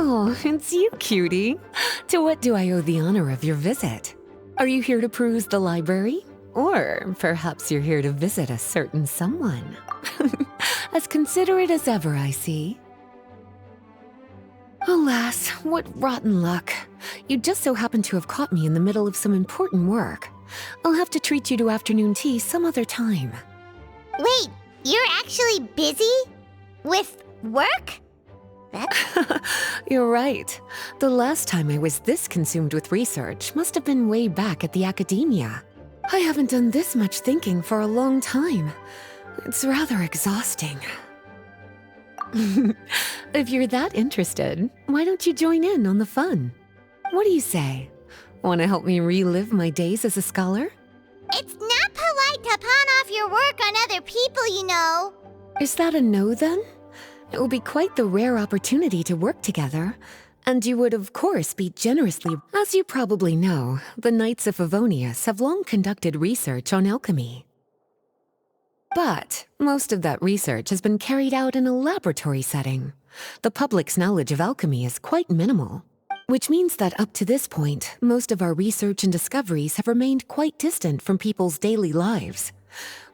Oh, it's you, cutie. To what do I owe the honor of your visit? Are you here to peruse the library? Or perhaps you're here to visit a certain someone. As considerate as ever, I see. Alas, what rotten luck. You just so happen to have caught me in the middle of some important work. I'll have to treat you to afternoon tea some other time. Wait, you're actually busy? With work? You're right. The last time I was this consumed with research must have been way back at the academia. I haven't done this much thinking for a long time. It's rather exhausting. If you're that interested, why don't you join in on the fun? What do you say? Want to help me relive my days as a scholar? It's not polite to pawn off your work on other people, you know. Is that a no then? It will be quite the rare opportunity to work together. And you would, of course, be generously... As you probably know, the Knights of Favonius have long conducted research on alchemy. But most of that research has been carried out in a laboratory setting. The public's knowledge of alchemy is quite minimal, which means that up to this point, most of our research and discoveries have remained quite distant from people's daily lives.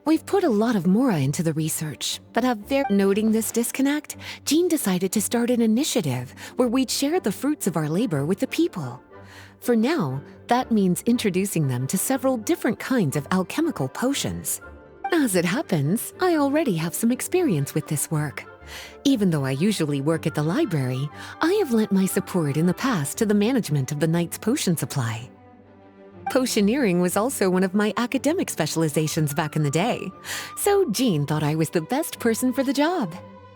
We've put a lot of Mora into the research, but noting this disconnect, Jean decided to start an initiative where we'd share the fruits of our labor with the people. For now, that means introducing them to several different kinds of alchemical potions. As it happens, I already have some experience with this work. Even though I usually work at the library, I have lent my support in the past to the management of the Knight's potion supply. Potioneering was also one of my academic specializations back in the day, so Jean thought I was the best person for the job.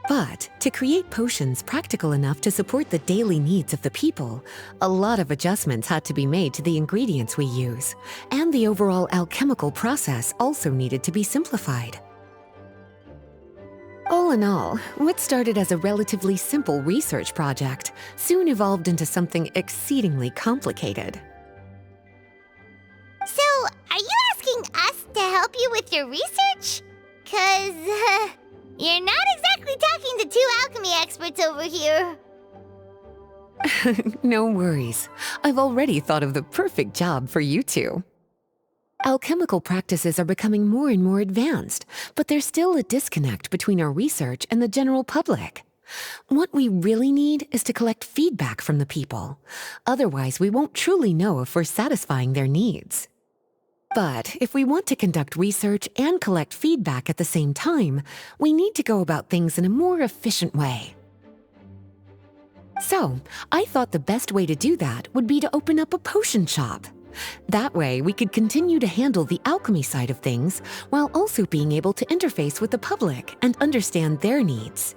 But to create potions practical enough to support the daily needs of the people, a lot of adjustments had to be made to the ingredients we use, and the overall alchemical process also needed to be simplified. All in all, what started as a relatively simple research project soon evolved into something exceedingly complicated. So, are you asking us to help you with your research? 'Cause, you're not exactly talking to two alchemy experts over here. No worries. I've already thought of the perfect job for you two. Alchemical practices are becoming more and more advanced, but there's still a disconnect between our research and the general public. What we really need is to collect feedback from the people. Otherwise, we won't truly know if we're satisfying their needs. But if we want to conduct research and collect feedback at the same time, we need to go about things in a more efficient way. So, I thought the best way to do that would be to open up a potion shop. That way, we could continue to handle the alchemy side of things while also being able to interface with the public and understand their needs.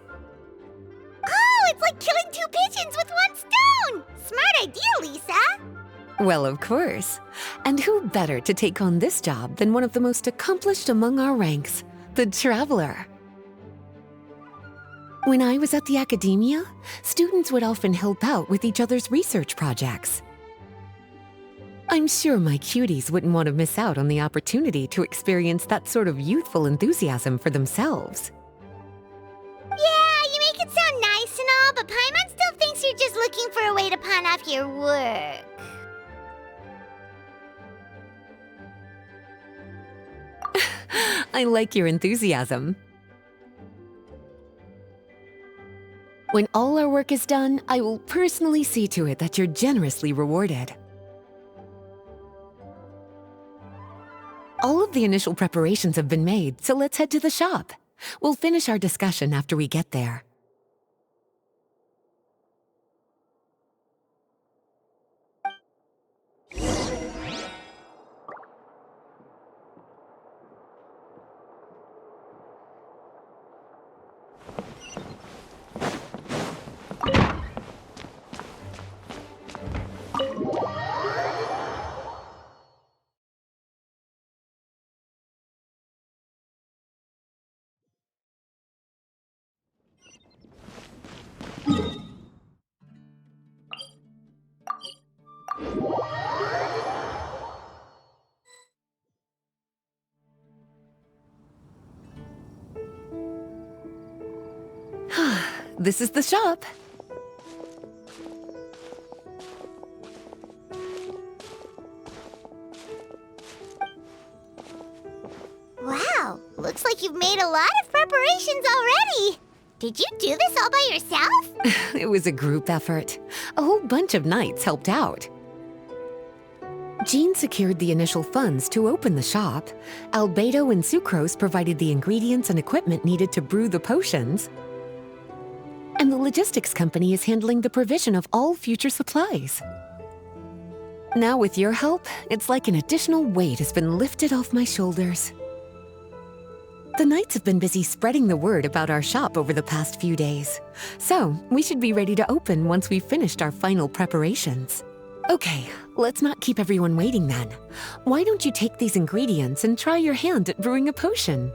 Oh, it's like killing two pigeons with one stone! Smart idea, Lisa! Well, of course. And who better to take on this job than one of the most accomplished among our ranks, the Traveler? When I was at the academia, students would often help out with each other's research projects. I'm sure my cuties wouldn't want to miss out on the opportunity to experience that sort of youthful enthusiasm for themselves. Yeah, you make it sound nice and all, but Paimon still thinks you're just looking for a way to pawn off your work. I like your enthusiasm. When all our work is done, I will personally see to it that you're generously rewarded. All of the initial preparations have been made, so let's head to the shop. We'll finish our discussion after we get there. This is the shop. Looks like you've made a lot of preparations already. Did you do this all by yourself? It was a group effort. A whole bunch of knights helped out. Jean secured the initial funds to open the shop. Albedo and Sucrose provided the ingredients and equipment needed to brew the potions. And the logistics company is handling the provision of all future supplies. Now with your help, it's like an additional weight has been lifted off my shoulders. The knights have been busy spreading the word about our shop over the past few days. So, we should be ready to open once we've finished our final preparations. Okay, let's not keep everyone waiting then. Why don't you take these ingredients and try your hand at brewing a potion?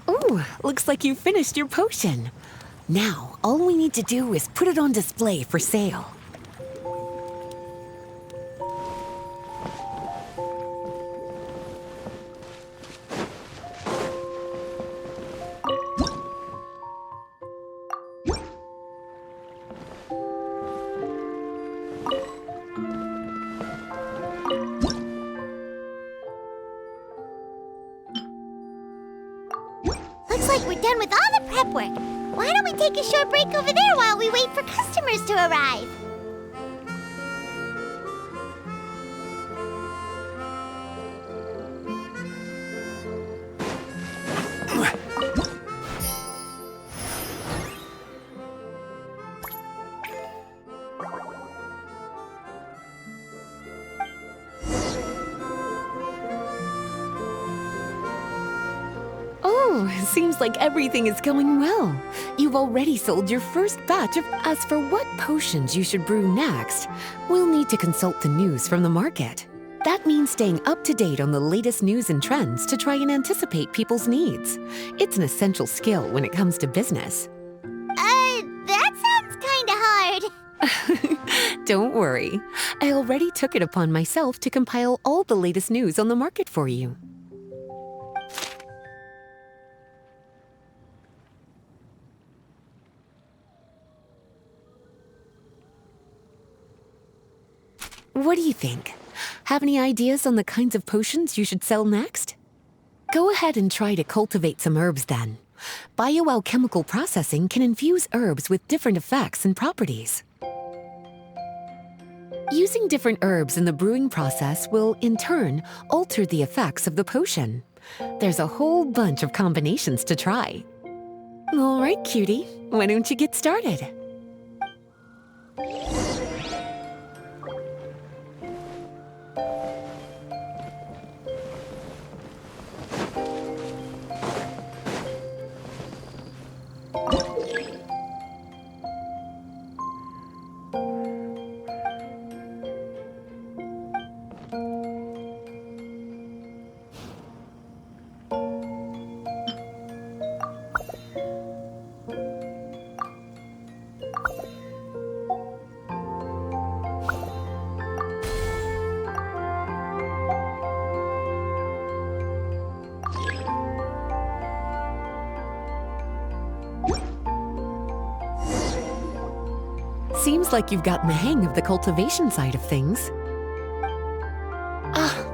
Ooh, looks like you finished your potion. Now, all we need to do is put it on display for sale. Looks like we're done with all the prep work. Why don't we take a short break over there while we wait for customers to arrive? Oh, seems like everything is going well. You've already sold your first batch of... As for what potions you should brew next, we'll need to consult the news from the market. That means staying up to date on the latest news and trends to try and anticipate people's needs. It's an essential skill when it comes to business. That sounds kinda hard. Don't worry. I already took it upon myself to compile all the latest news on the market for you. What do you think? Have any ideas on the kinds of potions you should sell next? Go ahead and try to cultivate some herbs then. Bioalchemical processing can infuse herbs with different effects and properties. Using different herbs in the brewing process will, in turn, alter the effects of the potion. There's a whole bunch of combinations to try. All right, cutie, why don't you get started? seems like you've gotten the hang of the cultivation side of things.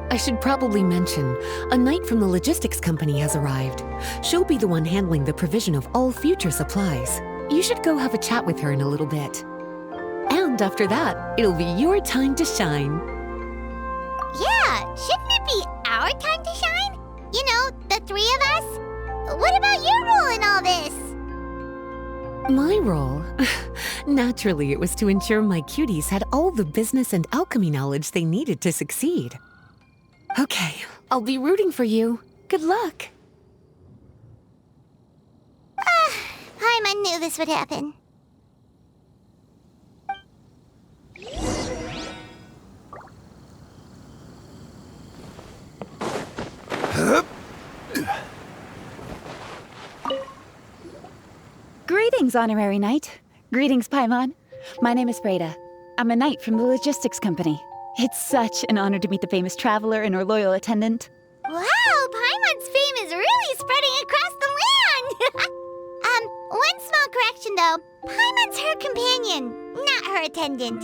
I should probably mention, a knight from the logistics company has arrived. She'll be the one handling the provision of all future supplies. You should go have a chat with her in a little bit. And after that, it'll be your time to shine. Yeah, shouldn't it be our time to shine? You know, the three of us? What about your role in all this? My role? Naturally, it was to ensure my cuties had all the business and alchemy knowledge they needed to succeed. Okay, I'll be rooting for you. Good luck. Paimon knew this would happen. Greetings, Honorary Knight. Greetings, Paimon. My name is Freda. I'm a knight from the logistics company. It's such an honor to meet the famous traveler and her loyal attendant. Wow, Paimon's fame is really spreading across the land! One small correction though. Paimon's her companion, not her attendant.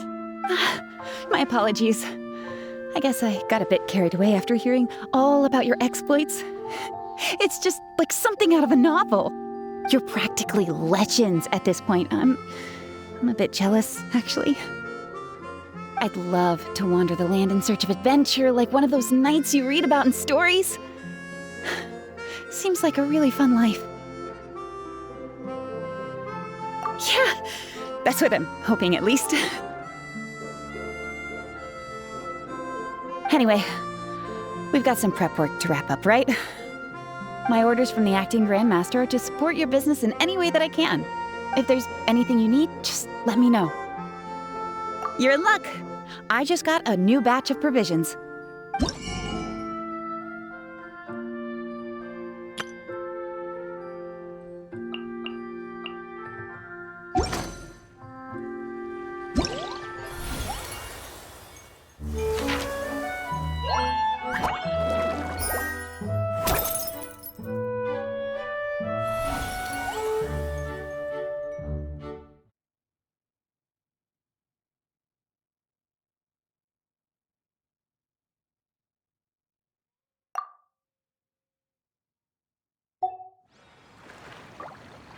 My apologies. I guess I got a bit carried away after hearing all about your exploits. It's just like something out of a novel. You're practically legends at this point. I'm a bit jealous, actually. I'd love to wander the land in search of adventure like one of those knights you read about in stories. Seems like a really fun life. Yeah, that's what I'm hoping at least. Anyway, we've got some prep work to wrap up, right? My orders from the acting Grandmaster are to support your business in any way that I can. If there's anything you need, just let me know. You're in luck. I just got a new batch of provisions.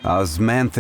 Osmantha